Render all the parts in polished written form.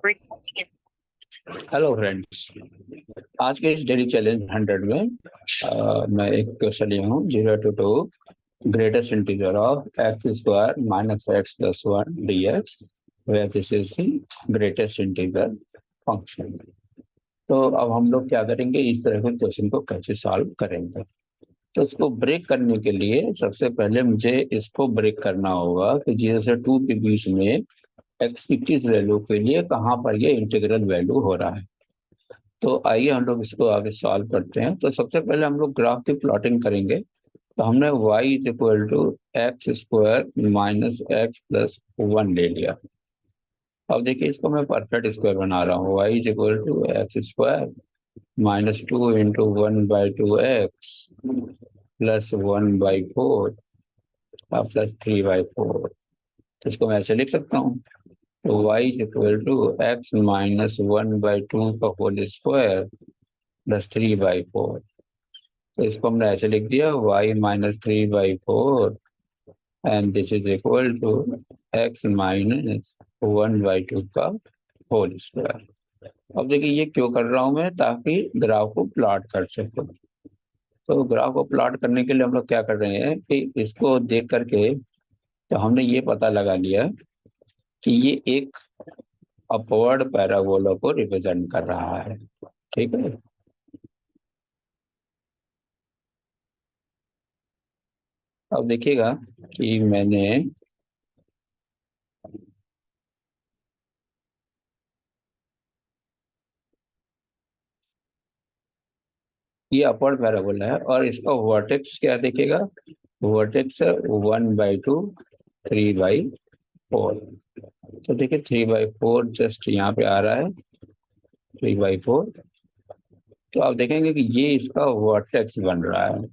Hello friends. आज के इस डेली चैलेंज 100 में मैं एक क्वेश्चन लिया हूँ 0 to 2 greatest integer of x square minus x plus 1 d x where this is the greatest integer function. तो अब हम लोग क्या करेंगे, इस तरह के क्वेश्चन को कैसे सॉल्व करेंगे। तो इसको ब्रेक करने के लिए सबसे पहले मुझे इसको ब्रेक करना होगा कि 0 से 2 के बीच में एक्स की किस वैल्यू के लिए कहाँ पर ये इंटीग्रल वैल्यू हो रहा है। तो आइए हम लोग इसको आगे सॉल्व करते हैं। तो सबसे पहले हम लोग ग्राफ की प्लॉटिंग करेंगे। तो हमने y is equal to x square minus x plus 1 ले लिया। अब देखिए इसको मैं परफेक्ट स्क्वायर बना रहा हूँ। y is equal to x square minus 2 × 1/2x plus 1/4 plus 3/4। तो इसको मैं ऐसे लिख सकता हूँ। तो y is equal to x minus 1/2 का होल स्क्वायर प्लस 3/4। तो इसको हमने ऐसे लिख दिया y minus 3/4 and this is equal to x minus 1/2 का होल स्क्वायर। अब देखिए ये क्यों कर रहा हूँ मैं, ताकि ग्राफ को प्लॉट कर सकूं। तो ग्राफ को प्लॉट करने के लिए हम लोग क्या कर रहे हैं कि इसको देख करके तो हमने ये पता लगा लिया कि ये एक अपवर्ड पैराबोला को रिप्रेजेंट कर रहा है। ठीक है। अब देखिएगा कि मैंने ये अपवर्ड पैराबोला है और इसका वर्टेक्स क्या देखिएगा, वर्टेक्स 1/2 3/4। तो देखिए 3/4 जस्ट यहाँ पे आ रहा है 3/4। तो आप देखेंगे कि ये इसका वर्टेक्स बन रहा है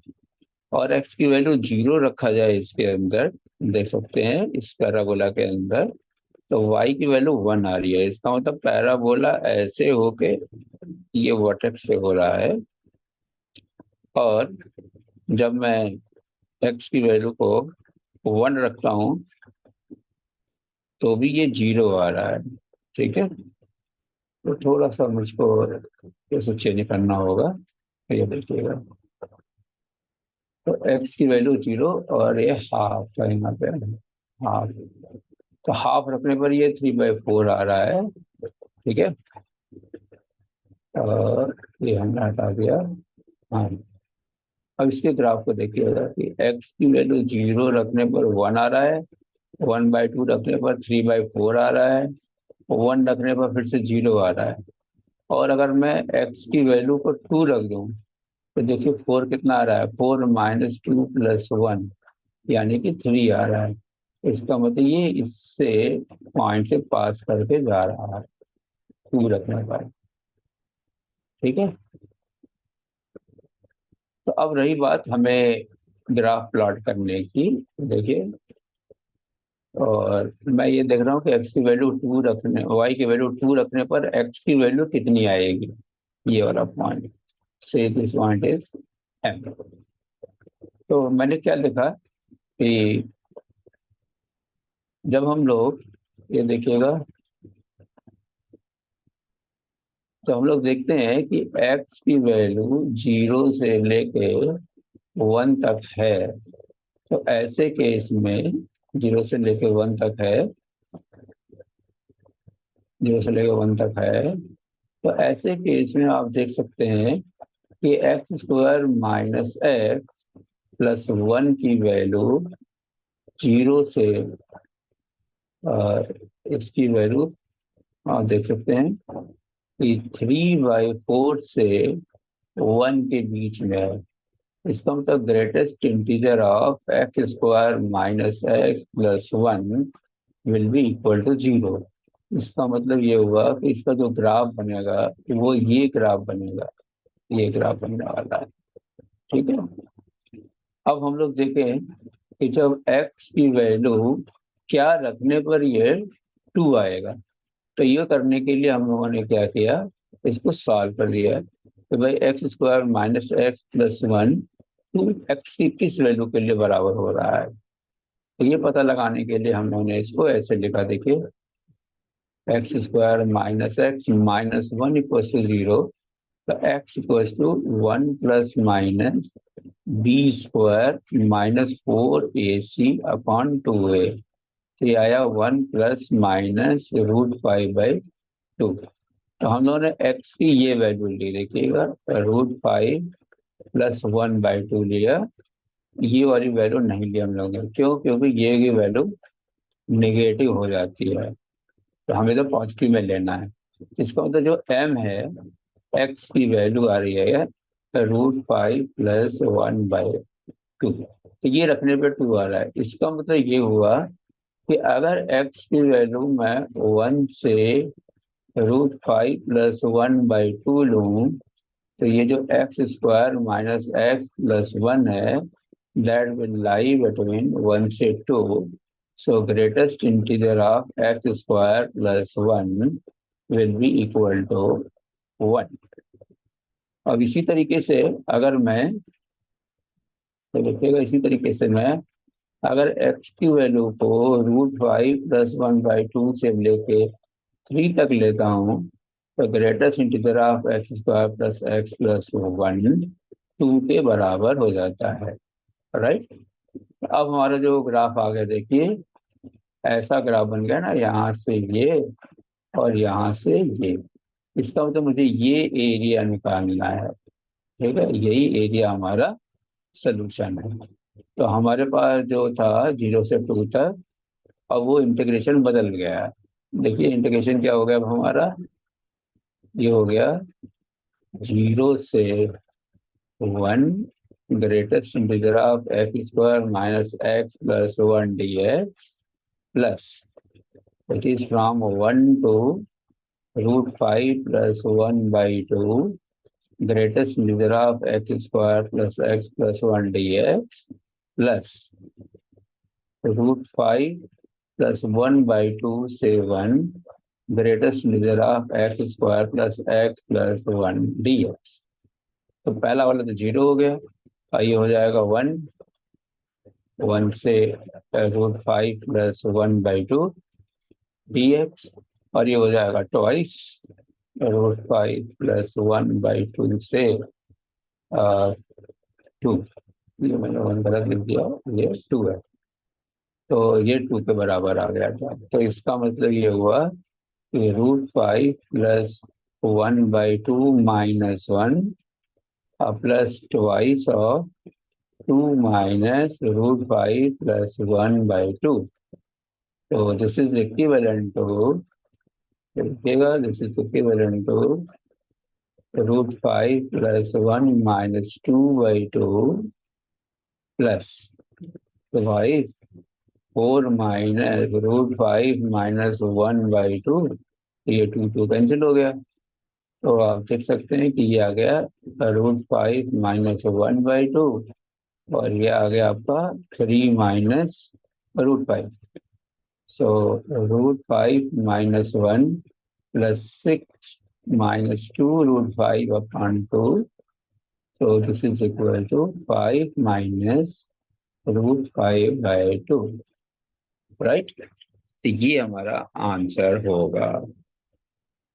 और एक्स की वैल्यू 0 रखा जाए इसके अंदर, देख सकते हैं इस पैराबोला के अंदर, तो y की वैल्यू 1 आ रही है। इसका मतलब पैराबोला ऐसे होके ये वर्टेक्स पे हो रहा है और जब मैं x की वैल्यू को 1 रखता हूँ तो भी ये 0 आ रहा है। ठीक है। तो थोड़ा सा मुझको कैसे चेंज करना होगा, ये देखिएगा। तो x की वैल्यू 0 और ये हाफ का यहाँ पे हाफ। तो हाफ रखने पर ये 3/4 आ रहा है। ठीक है। और ये हमने हटा दिया। हाँ, अब इसके ग्राफ को देखिएगा कि x की वैल्यू 0 रखने पर 1 आ रहा है, 1/2 रखने पर 3/4 आ रहा है, 1 रखने पर फिर से 0 आ रहा है। और अगर मैं x की वैल्यू को 2 रख दूं तो देखिए 4 कितना आ रहा है, 4 माइनस 2 प्लस 1 यानी कि 3 आ रहा है। इसका मतलब ये इससे पॉइंट से पास करके जा रहा है 2 रखने पर। ठीक है। तो अब रही बात हमें ग्राफ प्लॉट करने की। देखिए, और मैं ये देख रहा हूँ कि x की वैल्यू 2 रखने, y की वैल्यू 2 रखने पर x की वैल्यू कितनी आएगी, ये वाला पॉइंट। से दिस पॉइंट इज m। तो मैंने क्या लिखा कि जब हम लोग ये देखिएगा तो हम लोग देखते हैं कि x की वैल्यू 0 से लेके 1 तक है। तो ऐसे केस में 0 से लेके 1 तक है, 0 से लेके 1 तक है। तो ऐसे केस में आप देख सकते हैं कि x square minus x plus 1 की वैल्यू 0 से इसकी वैल्यू आप देख सकते हैं कि 3/4 से 1 के बीच में है। इसका मतलब greatest integer of x square minus x plus 1 will be equal to 0। इसका मतलब ये हुआ कि इसका जो ग्राफ बनेगा वो ये ग्राफ बनेगा, ये ग्राफ बनने वाला है। ठीक है। अब हम लोग देखें कि जब x की वैल्यू क्या रखने पर ये 2 आएगा। तो ये करने के लिए हम लोगों ने क्या किया, इसको सॉल्व कर लिया। तो भाई x square minus x plus 1 to x की किस वैल्यू के लिए बराबर हो रहा है। तो ये पता लगाने के लिए हम लोगों ने इसको ऐसे लिखा, देखिए x square minus x minus one equal to 0, तो x equal to 1 plus minus b square minus 4ac/2a। तो ये आया 1 प्लस माइनस √5/2। तो हम लोगों ने एक्स की ये वैल्यू ली, देखिएगा, √5 प्लस 1/2 लिया। ये वाली वैल्यू नहीं ली हम लोगों ने, क्यों? क्योंकि ये की वैल्यू नेगेटिव हो जाती है, तो हमें तो पॉजिटिव में लेना है। इसका मतलब जो m है, x की वैल्यू आ रही है √5 प्लस 1/2, तो ये रखने पे 2 आ रहा है। इसका मतलब ये हुआ कि अगर x की वैल्यू मैं 1 से √5 प्लस 1/2 लूँ, तो ये जो x square minus x plus 1 है, दैट विल लाई बिटवीन 1 से 2। So greatest integer of x square plus 1 will be equal to 1। अब इसी तरीके से अगर मैं, तो देखिएगा, इसी तरीके से मैं अगर एक्स की वैल्यू को √5 प्लस 1/2 से लेके 3 तक लेता हूँ, तो greatest integer of x square plus x plus 1 2 के बराबर हो जाता है, राइट। अब हमारा जो ग्राफ आ गया, देखिए, ऐसा ग्राफ बन गया ना, यहाँ से ये और यहाँ से ये। इसका मतलब मुझे ये एरिया निकालना है, ठीक है, यही एरिया हमारा सोल्यूशन है। तो हमारे पास जो था 0 से 2 तक, अब वो इंटीग्रेशन बदल गया है। देखिए इंटीग्रेशन क्या हो गया अब हमारा, ये हो गया 0 से 1 greatest integer of x square minus x plus 1 dx plus it is from 1 to √5 plus 1/2 greatest integer of x square plus x plus 1 dx plus √5 plus 1/2 से 1 greatest integer of x square plus x plus 1 dx। तो पहला वाला तो 0 हो गया, और ये हो जाएगा 1, 1 से √5 प्लस 1/2 dx, और ये हो जाएगा ट्वाइस √5 प्लस 1/2 से 2। ये मैंने 1 गलत लिख दिया, ये 2 है, तो ये 2 के बराबर आ गया था। तो इसका मतलब ये हुआ कि √5 plus 1/2 minus 1 plus twice of 2 minus √5 plus 1/2। तो दिस इज इक्विवेलेंट टू, देखिएगा, this is equivalent to √5 plus 1 minus 2/2 plus twice 4 minus √5 minus 1/2। ये 2 कैंसिल हो गया, तो आप देख सकते हैं कि ये आ गया √5 माइनस 1/2, और ये आ गया आपका 3 minus √5। So √5 minus 1 plus 6 minus 2 √5/2। So this is equal to 5 minus √5/2, right. तो ये हमारा आंसर होगा।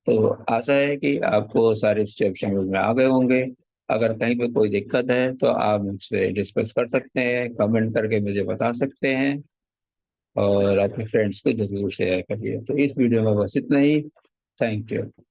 तो आशा है कि आपको सारे स्टेप समझ में आ गए होंगे। अगर कहीं पे कोई दिक्कत है तो आप मुझसे डिस्कस कर सकते हैं, कमेंट करके मुझे बता सकते हैं, और अपने फ्रेंड्स को जरूर शेयर करिए। तो इस वीडियो में बस इतना ही। Thank you.